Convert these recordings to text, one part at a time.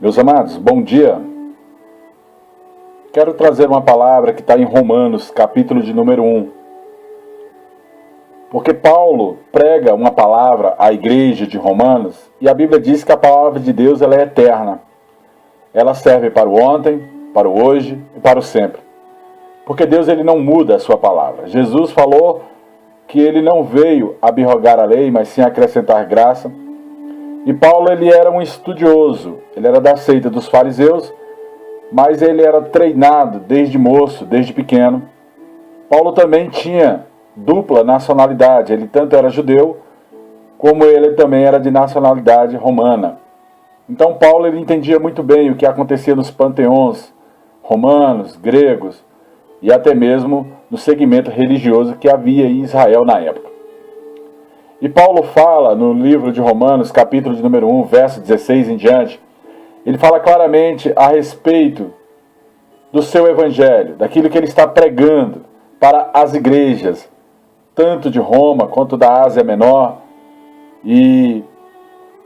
Meus amados, bom dia. Quero trazer uma palavra que está em Romanos, capítulo de número 1. Porque Paulo prega uma palavra à igreja de Romanos e a Bíblia diz que a palavra de Deus ela é eterna. Ela serve para o ontem, para o hoje e para o sempre. Porque Deus ele não muda a sua palavra. Jesus falou que ele não veio abrogar a lei, mas sim acrescentar graça. E Paulo ele era um estudioso, ele era da seita dos fariseus, mas ele era treinado desde moço, desde pequeno. Paulo também tinha dupla nacionalidade, ele tanto era judeu, como ele também era de nacionalidade romana. Então Paulo ele entendia muito bem o que acontecia nos panteões romanos, gregos, e até mesmo no segmento religioso que havia em Israel na época. E Paulo fala no livro de Romanos, capítulo de número 1, verso 16 em diante, ele fala claramente a respeito do seu evangelho, daquilo que ele está pregando para as igrejas, tanto de Roma quanto da Ásia Menor e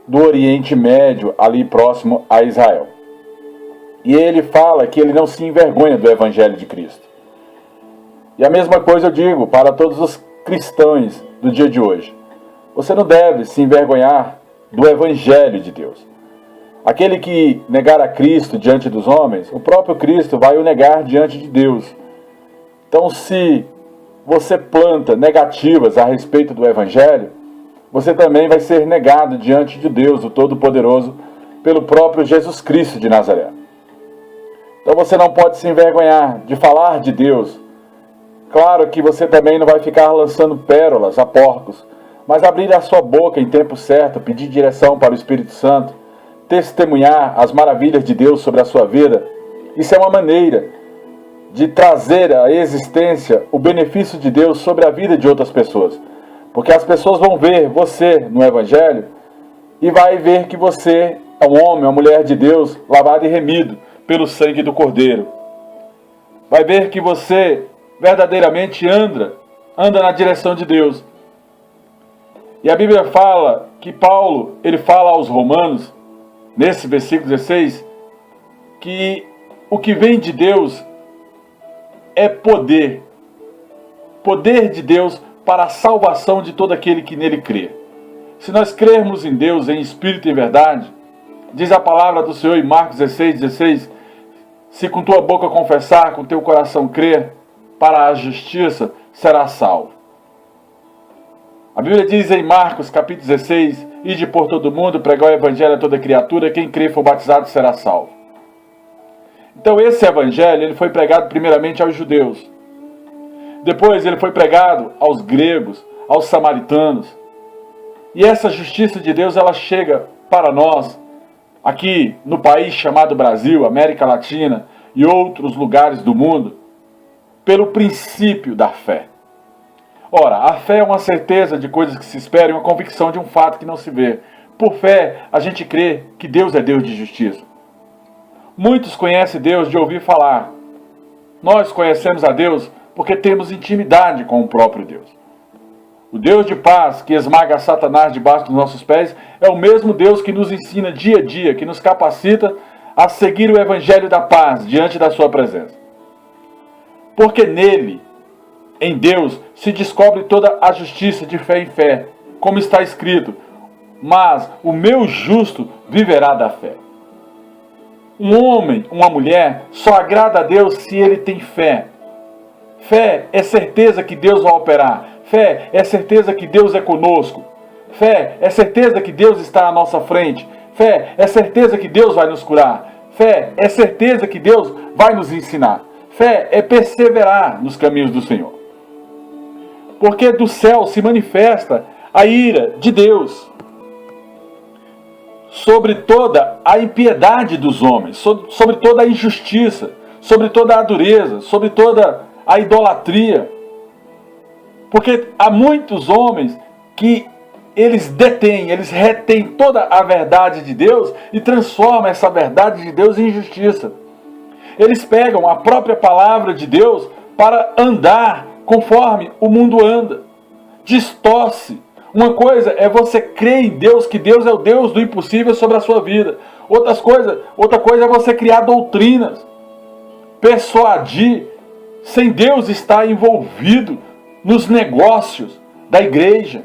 do Oriente Médio, ali próximo a Israel. E ele fala que ele não se envergonha do evangelho de Cristo. E a mesma coisa eu digo para todos os cristãos do dia de hoje. Você não deve se envergonhar do evangelho de Deus. Aquele que negar a Cristo diante dos homens, o próprio Cristo vai o negar diante de Deus. Então, se você planta negativas a respeito do evangelho, você também vai ser negado diante de Deus, o Todo-Poderoso, pelo próprio Jesus Cristo de Nazaré. Então você não pode se envergonhar de falar de Deus. Claro que você também não vai ficar lançando pérolas a porcos, mas abrir a sua boca em tempo certo, pedir direção para o Espírito Santo, testemunhar as maravilhas de Deus sobre a sua vida, isso é uma maneira de trazer à existência o benefício de Deus sobre a vida de outras pessoas. Porque as pessoas vão ver você no Evangelho e vai ver que você é um homem, uma mulher de Deus, lavado e remido pelo sangue do Cordeiro. Vai ver que você verdadeiramente anda na direção de Deus. E a Bíblia fala que Paulo, ele fala aos romanos, nesse versículo 16, que o que vem de Deus é poder. Poder de Deus para a salvação de todo aquele que nele crê. Se nós crermos em Deus, em espírito e em verdade, diz a palavra do Senhor em Marcos 16, se com tua boca confessar, com teu coração crer, para a justiça será salvo. A Bíblia diz em Marcos capítulo 16, ide por todo mundo, pregar o evangelho a toda criatura, quem crer e for batizado será salvo. Então esse evangelho ele foi pregado primeiramente aos judeus. Depois ele foi pregado aos gregos, aos samaritanos. E essa justiça de Deus ela chega para nós, aqui no país chamado Brasil, América Latina e outros lugares do mundo, pelo princípio da fé. Ora, a fé é uma certeza de coisas que se esperam e uma convicção de um fato que não se vê. Por fé, a gente crê que Deus é Deus de justiça. Muitos conhecem Deus de ouvir falar. Nós conhecemos a Deus porque temos intimidade com o próprio Deus. O Deus de paz que esmaga Satanás debaixo dos nossos pés é o mesmo Deus que nos ensina dia a dia, que nos capacita a seguir o evangelho da paz diante da sua presença. Porque nele, em Deus, se descobre toda a justiça de fé em fé, como está escrito, mas o meu justo viverá da fé. Um homem, uma mulher, só agrada a Deus se ele tem fé. Fé é certeza que Deus vai operar. Fé é certeza que Deus é conosco. Fé é certeza que Deus está à nossa frente. Fé é certeza que Deus vai nos curar. Fé é certeza que Deus vai nos ensinar. Fé é perseverar nos caminhos do Senhor. Porque do céu se manifesta a ira de Deus sobre toda a impiedade dos homens, sobre toda a injustiça, sobre toda a dureza, sobre toda a idolatria. Porque há muitos homens que eles retêm toda a verdade de Deus e transformam essa verdade de Deus em injustiça. Eles pegam a própria palavra de Deus para andar conforme o mundo anda. Distorce Uma coisa é você crer em Deus, que Deus é o Deus do impossível sobre a sua vida. Outra coisa é você criar doutrinas, persuadir, sem Deus estar envolvido nos negócios da igreja,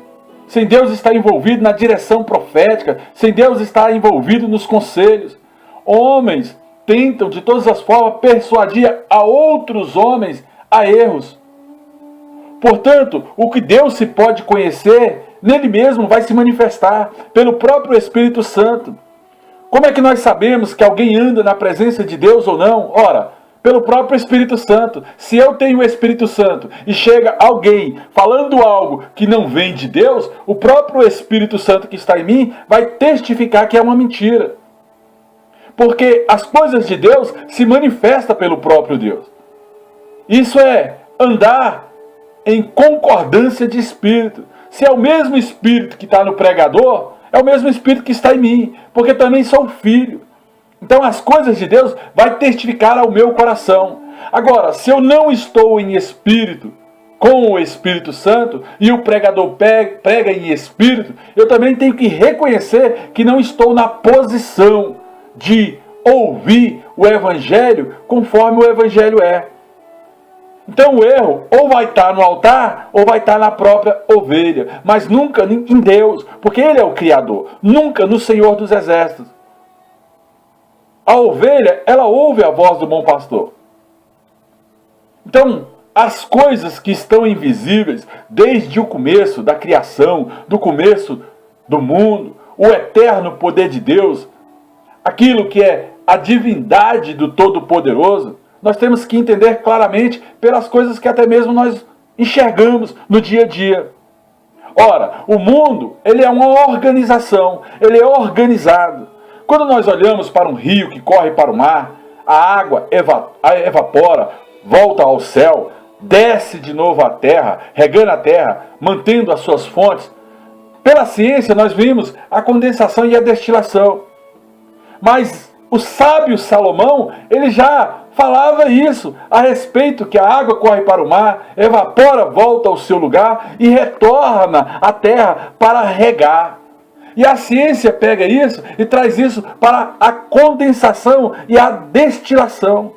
sem Deus estar envolvido na direção profética, sem Deus estar envolvido nos conselhos. Homens tentam de todas as formas persuadir a outros homens a erros. Portanto, o que Deus se pode conhecer, nele mesmo vai se manifestar pelo próprio Espírito Santo. Como é que nós sabemos que alguém anda na presença de Deus ou não? Ora, pelo próprio Espírito Santo. Se eu tenho o Espírito Santo e chega alguém falando algo que não vem de Deus, o próprio Espírito Santo que está em mim vai testificar que é uma mentira. Porque as coisas de Deus se manifestam pelo próprio Deus. Isso é andar em concordância de espírito. Se é o mesmo espírito que está no pregador, é o mesmo espírito que está em mim, porque também sou filho. Então as coisas de Deus vai testificar ao meu coração. Agora, se eu não estou em espírito com o Espírito Santo e o pregador prega em espírito, eu também tenho que reconhecer que não estou na posição de ouvir o Evangelho conforme o Evangelho é. Então o erro ou vai estar no altar ou vai estar na própria ovelha, mas nunca em Deus, porque Ele é o Criador, nunca no Senhor dos Exércitos. A ovelha, ela ouve a voz do bom pastor. Então, as coisas que estão invisíveis desde o começo da criação, do começo do mundo, o eterno poder de Deus, aquilo que é a divindade do Todo-Poderoso, nós temos que entender claramente pelas coisas que até mesmo nós enxergamos no dia a dia. Ora, o mundo, ele é uma organização, ele é organizado. Quando nós olhamos para um rio que corre para o mar, a água evapora, volta ao céu, desce de novo à terra, regando a terra, mantendo as suas fontes. Pela ciência nós vimos a condensação e a destilação. Mas o sábio Salomão, ele já falava isso a respeito que a água corre para o mar, evapora, volta ao seu lugar e retorna à terra para regar. E a ciência pega isso e traz isso para a condensação e a destilação.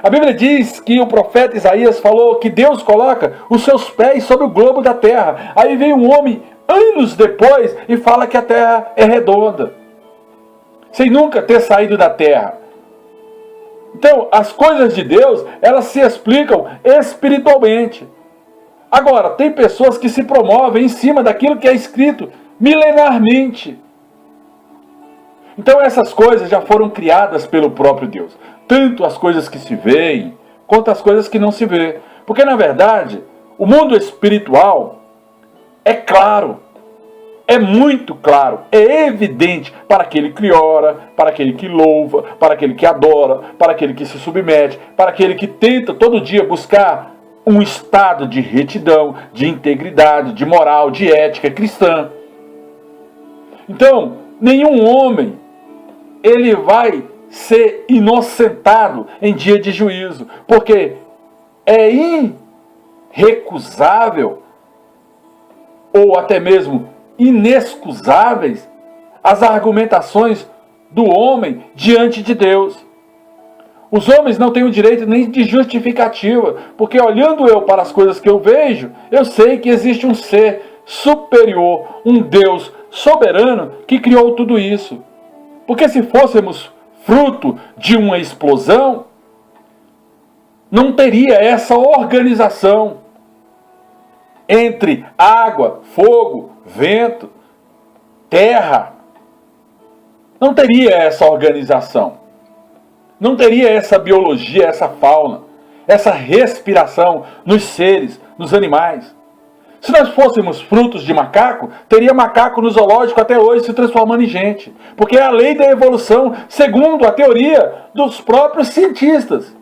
A Bíblia diz que o profeta Isaías falou que Deus coloca os seus pés sobre o globo da terra. Aí vem um homem anos depois e fala que a terra é redonda, sem nunca ter saído da terra. Então, as coisas de Deus, elas se explicam espiritualmente. Agora, tem pessoas que se promovem em cima daquilo que é escrito milenarmente. Então, essas coisas já foram criadas pelo próprio Deus. Tanto as coisas que se veem, quanto as coisas que não se vê. Porque, na verdade, o mundo espiritual é claro. É muito claro, é evidente para aquele que ora, para aquele que louva, para aquele que adora, para aquele que se submete, para aquele que tenta todo dia buscar um estado de retidão, de integridade, de moral, de ética cristã. Então, nenhum homem, ele vai ser inocentado em dia de juízo, porque é irrecusável, ou até mesmo inexcusáveis, as argumentações do homem diante de Deus. Os homens não têm o direito nem de justificativa, porque olhando eu para as coisas que eu vejo, eu sei que existe um ser superior, um Deus soberano que criou tudo isso. Porque se fôssemos fruto de uma explosão, não teria essa organização entre água, fogo, vento, terra. Não teria essa organização. Não teria essa biologia, essa fauna, essa respiração nos seres, nos animais. Se nós fôssemos frutos de macaco, teria macaco no zoológico até hoje se transformando em gente. Porque é a lei da evolução, segundo a teoria dos próprios cientistas.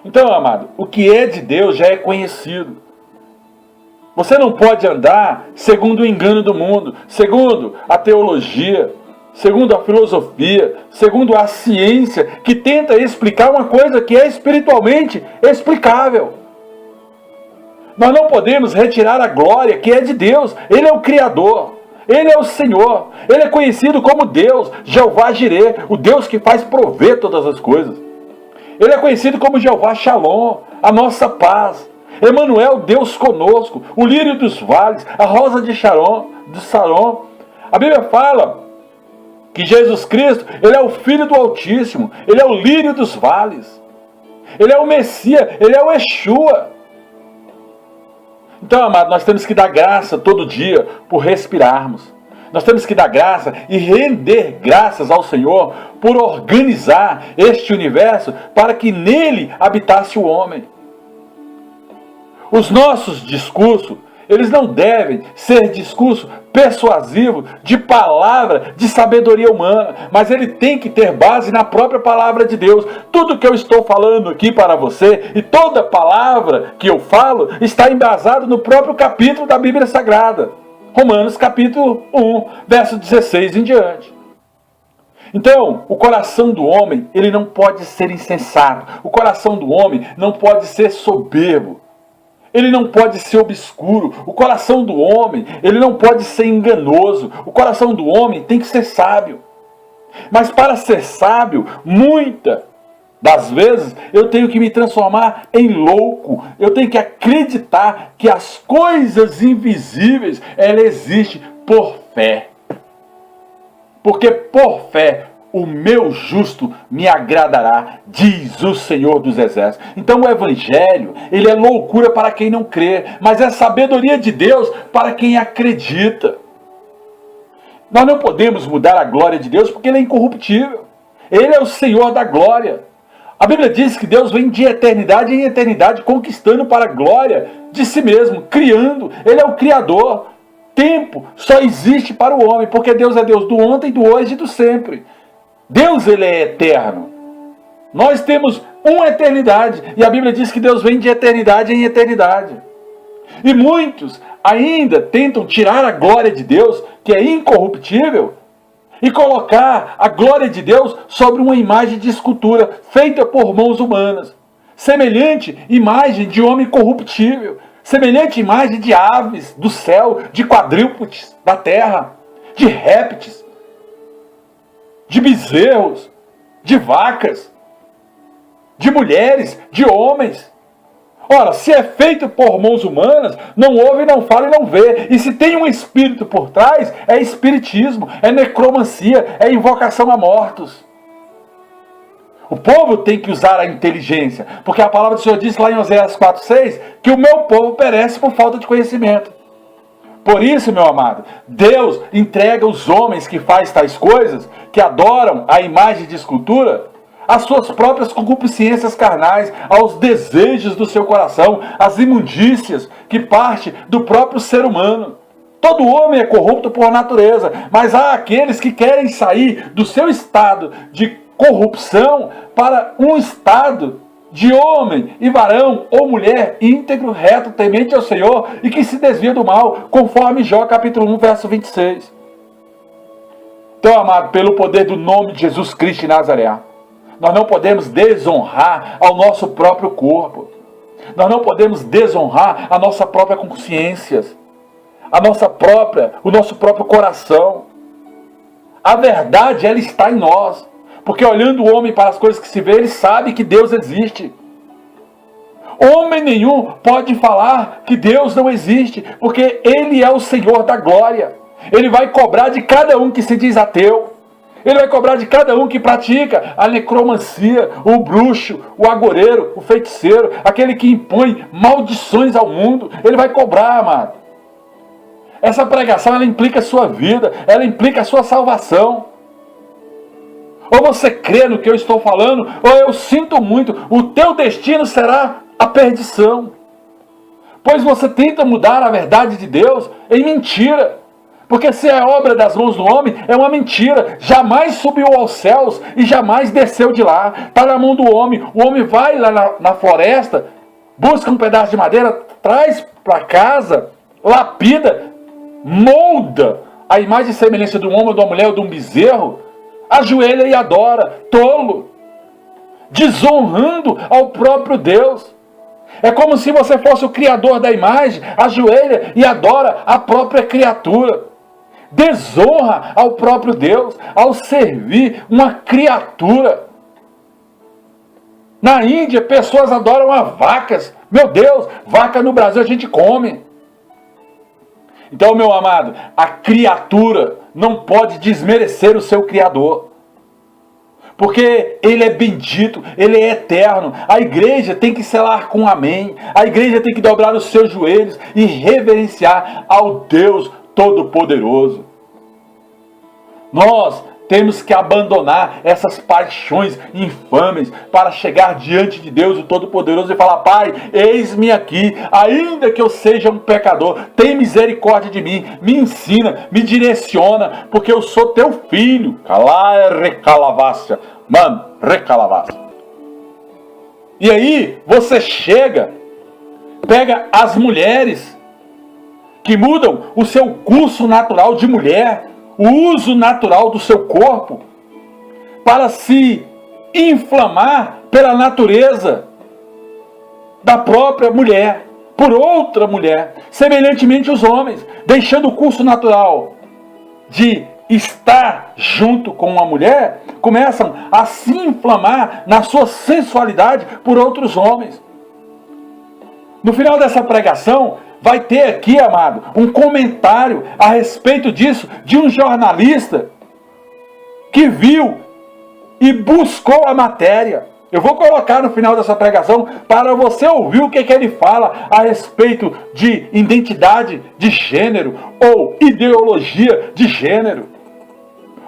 Então, amado, o que é de Deus já é conhecido. Você não pode andar segundo o engano do mundo, segundo a teologia, segundo a filosofia, segundo a ciência, que tenta explicar uma coisa que é espiritualmente explicável. Nós não podemos retirar a glória que é de Deus. Ele é o Criador. Ele é o Senhor. Ele é conhecido como Deus, Jeová Jireh, o Deus que faz prover todas as coisas. Ele é conhecido como Jeová Shalom, a nossa paz. Emanuel, Deus conosco, o lírio dos vales, a rosa de Sharon. A Bíblia fala que Jesus Cristo, Ele é o Filho do Altíssimo, Ele é o lírio dos vales. Ele é o Messias, Ele é o Yeshua. Então, amado, nós temos que dar graça todo dia por respirarmos. Nós temos que dar graça e render graças ao Senhor por organizar este universo para que nele habitasse o homem. Os nossos discursos, eles não devem ser discurso persuasivo de palavra, de sabedoria humana, mas ele tem que ter base na própria palavra de Deus. Tudo que eu estou falando aqui para você e toda palavra que eu falo está embasado no próprio capítulo da Bíblia Sagrada. Romanos capítulo 1, verso 16 em diante. Então, o coração do homem, ele não pode ser insensato. O coração do homem não pode ser soberbo. Ele não pode ser obscuro. O coração do homem, ele não pode ser enganoso. O coração do homem tem que ser sábio. Mas para ser sábio, muitas das vezes, eu tenho que me transformar em louco. Eu tenho que acreditar que as coisas invisíveis, ela existe por fé. Porque por fé, o meu justo me agradará, diz o Senhor dos Exércitos. Então o Evangelho, ele é loucura para quem não crê, mas é sabedoria de Deus para quem acredita. Nós não podemos mudar a glória de Deus porque Ele é incorruptível. Ele é o Senhor da glória. A Bíblia diz que Deus vem de eternidade em eternidade, conquistando para a glória de si mesmo, criando. Ele é o Criador. Tempo só existe para o homem, porque Deus é Deus do ontem, do hoje e do sempre. Deus, ele é eterno. Nós temos uma eternidade, e a Bíblia diz que Deus vem de eternidade em eternidade. E muitos ainda tentam tirar a glória de Deus, que é incorruptível, e colocar a glória de Deus sobre uma imagem de escultura feita por mãos humanas. Semelhante imagem de homem corruptível, semelhante imagem de aves do céu, de quadrúpedes da terra, de répteis, de bezerros, de vacas, de mulheres, de homens. Ora, se é feito por mãos humanas, não ouve, não fala e não vê. E se tem um espírito por trás, é espiritismo, é necromancia, é invocação a mortos. O povo tem que usar a inteligência, porque a palavra do Senhor diz lá em Oséias 4,6 que o meu povo perece por falta de conhecimento. Por isso, meu amado, Deus entrega os homens que fazem tais coisas, que adoram a imagem de escultura, às suas próprias concupiscências carnais, aos desejos do seu coração, às imundícias que parte do próprio ser humano. Todo homem é corrupto por natureza, mas há aqueles que querem sair do seu estado de corrupção para um estado de homem e varão ou mulher íntegro, reto, temente ao Senhor e que se desvia do mal, conforme Jó capítulo 1, verso 26. Então, amado, pelo poder do nome de Jesus Cristo de Nazaré, nós não podemos desonrar ao nosso próprio corpo. Nós não podemos desonrar a nossa própria consciência, o nosso próprio coração. A verdade, ela está em nós. Porque olhando o homem para as coisas que se vê, ele sabe que Deus existe. Homem nenhum pode falar que Deus não existe, porque Ele é o Senhor da glória. Ele vai cobrar de cada um que se diz ateu. Ele vai cobrar de cada um que pratica a necromancia, o bruxo, o agoreiro, o feiticeiro, aquele que impõe maldições ao mundo. Ele vai cobrar, amado. Essa pregação, ela implica a sua vida, ela implica a sua salvação. Ou você crê no que eu estou falando, ou eu sinto muito, o teu destino será a perdição. Pois você tenta mudar a verdade de Deus em mentira. Porque se é obra das mãos do homem, é uma mentira. Jamais subiu aos céus e jamais desceu de lá. Está na mão do homem. O homem vai lá na floresta, busca um pedaço de madeira, traz para casa, lapida, molda a imagem e semelhança de um homem, de uma mulher ou de um bezerro, ajoelha e adora, tolo, desonrando ao próprio Deus. É como se você fosse o criador da imagem, ajoelha e adora a própria criatura. Desonra ao próprio Deus ao servir uma criatura. Na Índia, pessoas adoram as vacas. Meu Deus, vaca no Brasil a gente come. Então, meu amado, a criatura não pode desmerecer o seu Criador. Porque Ele é bendito, Ele é eterno. A igreja tem que selar com amém. A igreja tem que dobrar os seus joelhos e reverenciar ao Deus Todo-Poderoso. Nós temos que abandonar essas paixões infames para chegar diante de Deus, o Todo-Poderoso, e falar: Pai, eis-me aqui, ainda que eu seja um pecador, tem misericórdia de mim, me ensina, me direciona, porque eu sou teu filho. Recalavacia, mano, recalavacia. E aí você chega, pega as mulheres que mudam o seu curso natural de mulher, o uso natural do seu corpo, para se inflamar pela natureza da própria mulher, por outra mulher, semelhantemente os homens, deixando o curso natural de estar junto com uma mulher, começam a se inflamar na sua sensualidade por outros homens. No final dessa pregação, vai ter aqui, amado, um comentário a respeito disso, de um jornalista que viu e buscou a matéria. Eu vou colocar no final dessa pregação para você ouvir o que ele fala a respeito de identidade de gênero ou ideologia de gênero.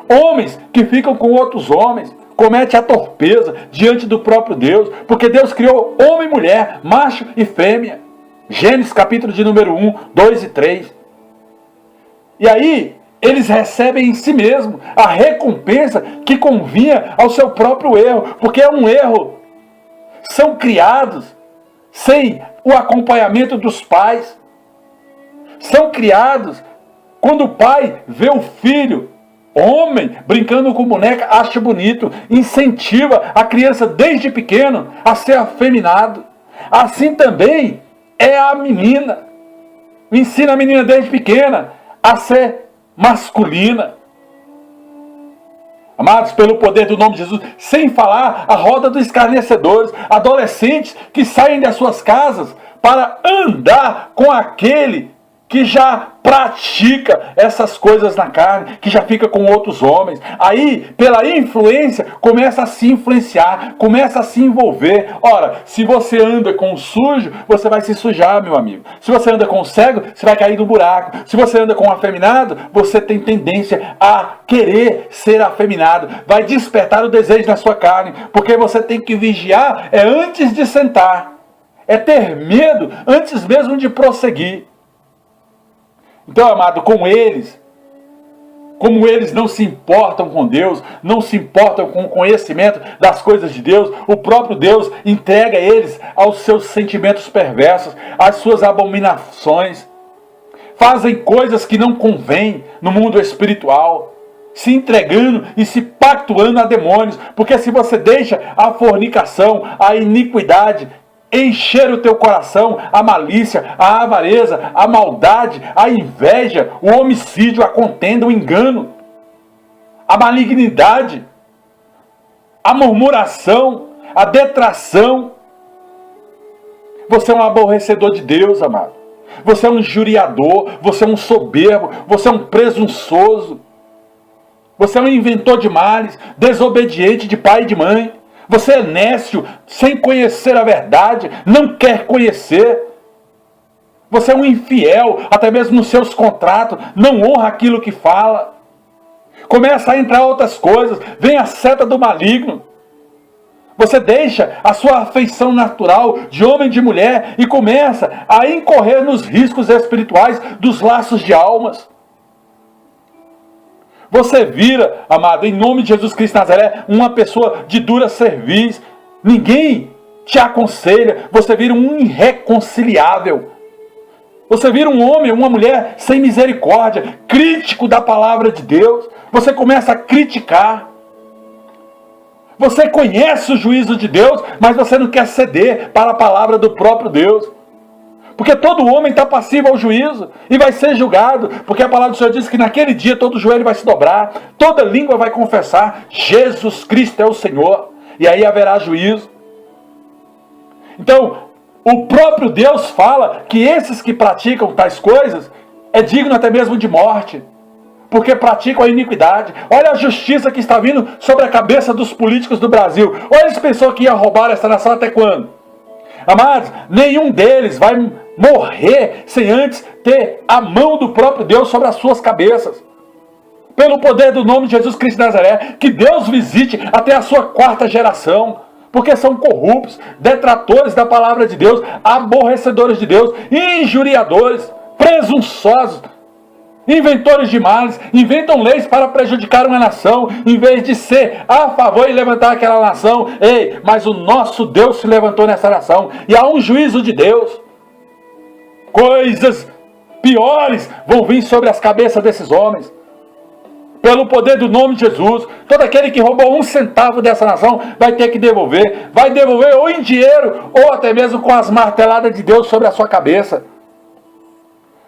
Homens que ficam com outros homens cometem a torpeza diante do próprio Deus, porque Deus criou homem e mulher, macho e fêmea. Gênesis capítulo de número 1, 2 e 3. E aí, eles recebem em si mesmo a recompensa que convinha ao seu próprio erro, porque é um erro. São criados sem o acompanhamento dos pais. São criados quando o pai vê o filho, homem, brincando com boneca, acha bonito, incentiva a criança desde pequeno a ser afeminado. Assim também é a menina. Ensina a menina desde pequena a ser masculina. Amados, pelo poder do nome de Jesus, sem falar a roda dos escarnecedores, adolescentes que saem das suas casas para andar com aquele que já pratica essas coisas na carne, que já fica com outros homens. Aí, pela influência, começa a se influenciar, começa a se envolver. Ora, se você anda com o sujo, você vai se sujar, meu amigo. Se você anda com o cego, você vai cair no buraco. Se você anda com o afeminado, você tem tendência a querer ser afeminado. Vai despertar o desejo na sua carne, porque você tem que vigiar antes de sentar. É ter medo antes mesmo de prosseguir. Então, amado, como eles não se importam com Deus, não se importam com o conhecimento das coisas de Deus, o próprio Deus entrega eles aos seus sentimentos perversos, às suas abominações. Fazem coisas que não convêm no mundo espiritual, se entregando e se pactuando a demônios, porque se você deixa a fornicação, a iniquidade encher o teu coração, a malícia, a avareza, a maldade, a inveja, o homicídio, a contenda, o engano, a malignidade, a murmuração, a detração. Você é um aborrecedor de Deus, amado. Você é um injuriador, você é um soberbo, você é um presunçoso. Você é um inventor de males, desobediente de pai e de mãe. Você é nécio, sem conhecer a verdade, não quer conhecer. Você é um infiel, até mesmo nos seus contratos, não honra aquilo que fala. Começa a entrar outras coisas, vem a seta do maligno. Você deixa a sua afeição natural de homem e de mulher e começa a incorrer nos riscos espirituais dos laços de almas. Você vira, amado, em nome de Jesus Cristo de Nazaré, uma pessoa de dura cerviz. Ninguém te aconselha. Você vira um irreconciliável. Você vira um homem, uma mulher sem misericórdia, crítico da palavra de Deus. Você começa a criticar. Você conhece o juízo de Deus, mas você não quer ceder para a palavra do próprio Deus. Porque todo homem está passivo ao juízo e vai ser julgado. Porque a palavra do Senhor diz que naquele dia todo joelho vai se dobrar, toda língua vai confessar, Jesus Cristo é o Senhor. E aí haverá juízo. Então, o próprio Deus fala que esses que praticam tais coisas é digno até mesmo de morte. Porque praticam a iniquidade. Olha a justiça que está vindo sobre a cabeça dos políticos do Brasil. Olha, eles pensou que ia roubar essa nação até quando? Amados, nenhum deles vai morrer sem antes ter a mão do próprio Deus sobre as suas cabeças. Pelo poder do nome de Jesus Cristo de Nazaré, que Deus visite até a sua 4ª geração. Porque são corruptos, detratores da palavra de Deus, aborrecedores de Deus, injuriadores, presunçosos, inventores de males, inventam leis para prejudicar uma nação, em vez de ser a favor e levantar aquela nação. Ei, mas o nosso Deus se levantou nessa nação, e há um juízo de Deus. Coisas piores vão vir sobre as cabeças desses homens. Pelo poder do nome de Jesus, todo aquele que roubou 1 centavo dessa nação vai ter que devolver. Vai devolver ou em dinheiro, ou até mesmo com as marteladas de Deus sobre a sua cabeça.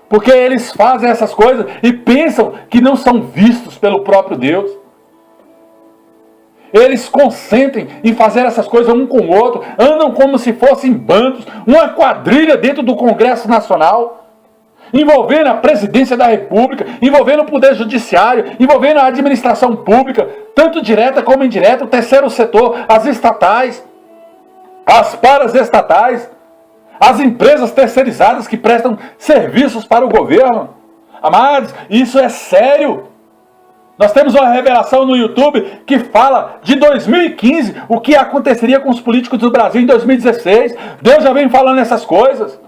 Porque eles fazem essas coisas e pensam que não são vistos pelo próprio Deus. Eles consentem em fazer essas coisas um com o outro, andam como se fossem bandos, uma quadrilha dentro do Congresso Nacional, envolvendo a presidência da República, envolvendo o Poder Judiciário, envolvendo a administração pública, tanto direta como indireta, o terceiro setor, as estatais, as paraestatais, as empresas terceirizadas que prestam serviços para o governo. Amados, isso é sério. Nós temos uma revelação no YouTube que fala de 2015, o que aconteceria com os políticos do Brasil em 2016. Deus já vem falando essas coisas.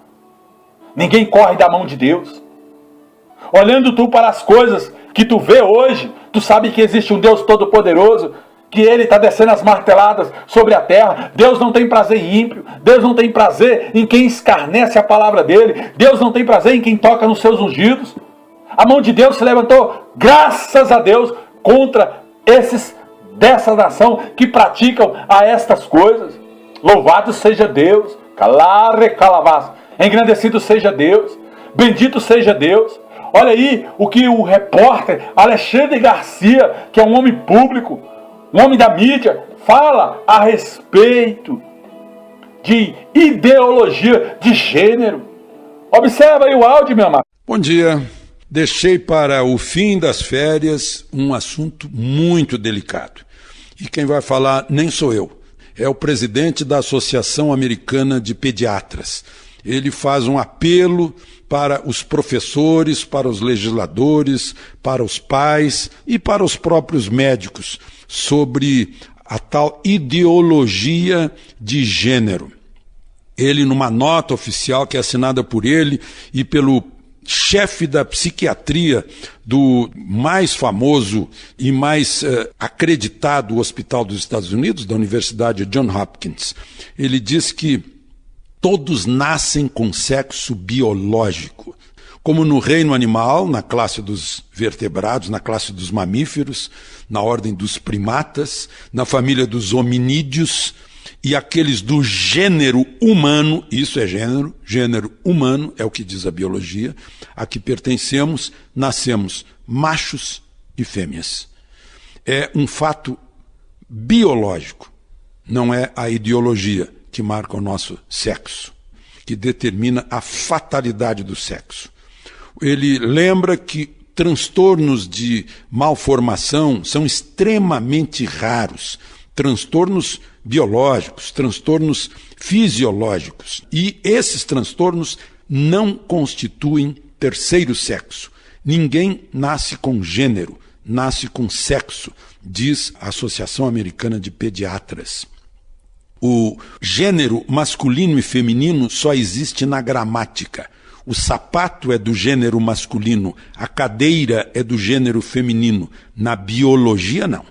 Ninguém corre da mão de Deus. Olhando tu para as coisas que tu vê hoje, tu sabe que existe um Deus todo-poderoso, que Ele está descendo as marteladas sobre a terra. Deus não tem prazer em ímpio. Deus não tem prazer em quem escarnece a palavra dEle. Deus não tem prazer em quem toca nos seus ungidos. A mão de Deus se levantou, graças a Deus, contra esses dessa nação que praticam a estas coisas. Louvado seja Deus. Calare calavas. Engrandecido seja Deus. Bendito seja Deus. Olha aí o que o repórter Alexandre Garcia, que é um homem público, um homem da mídia, fala a respeito de ideologia de gênero. Observa aí o áudio, meu amado. Bom dia. Deixei para o fim das férias um assunto muito delicado. E quem vai falar nem sou eu. É o presidente da Associação Americana de Pediatras. Ele faz um apelo para os professores, para os legisladores, para os pais e para os próprios médicos sobre a tal ideologia de gênero. Ele, numa nota oficial que é assinada por ele e pelo chefe da psiquiatria do mais famoso e mais acreditado hospital dos Estados Unidos, da Universidade Johns Hopkins, ele diz que todos nascem com sexo biológico, como no reino animal, na classe dos vertebrados, na classe dos mamíferos, na ordem dos primatas, na família dos hominídeos, e aqueles do gênero humano, isso é gênero humano, é o que diz a biologia, a que pertencemos, nascemos machos e fêmeas. É um fato biológico, não é a ideologia que marca o nosso sexo, que determina a fatalidade do sexo. Ele lembra que transtornos de malformação são extremamente raros, transtornos biológicos, transtornos fisiológicos. E esses transtornos não constituem terceiro sexo. Ninguém nasce com gênero, nasce com sexo, diz a Associação Americana de Pediatras. O gênero masculino e feminino só existe na gramática. O sapato é do gênero masculino, a cadeira é do gênero feminino. Na biologia, não.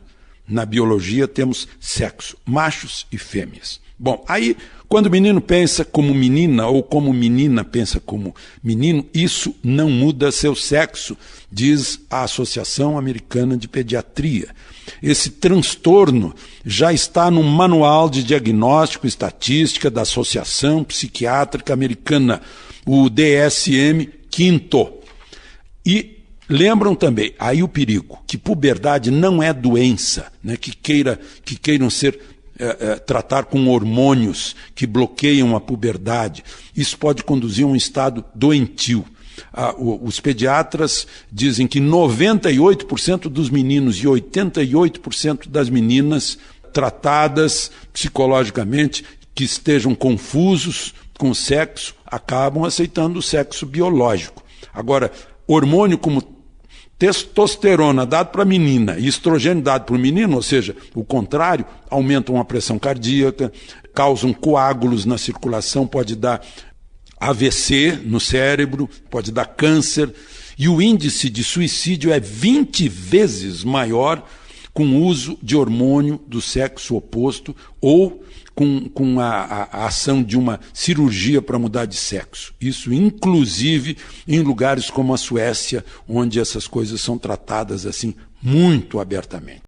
Na biologia temos sexo, machos e fêmeas. Bom, aí, quando o menino pensa como menina ou como menina pensa como menino, isso não muda seu sexo, diz a Associação Americana de Pediatria. Esse transtorno já está no Manual de Diagnóstico e Estatística da Associação Psiquiátrica Americana, o DSM-5. E lembram também, aí o perigo, que puberdade não é doença, né, que queiram tratar com hormônios que bloqueiam a puberdade. Isso pode conduzir a um estado doentio. Os pediatras dizem que 98% dos meninos e 88% das meninas tratadas psicologicamente, que estejam confusos com o sexo, acabam aceitando o sexo biológico. Agora, hormônio como testosterona dado para a menina e estrogênio dado para o menino, ou seja, o contrário, aumentam a pressão cardíaca, causam coágulos na circulação, pode dar AVC no cérebro, pode dar câncer, e o índice de suicídio é 20 vezes maior com o uso de hormônio do sexo oposto ou com a ação de uma cirurgia para mudar de sexo. Isso, inclusive, em lugares como a Suécia, onde essas coisas são tratadas assim muito abertamente.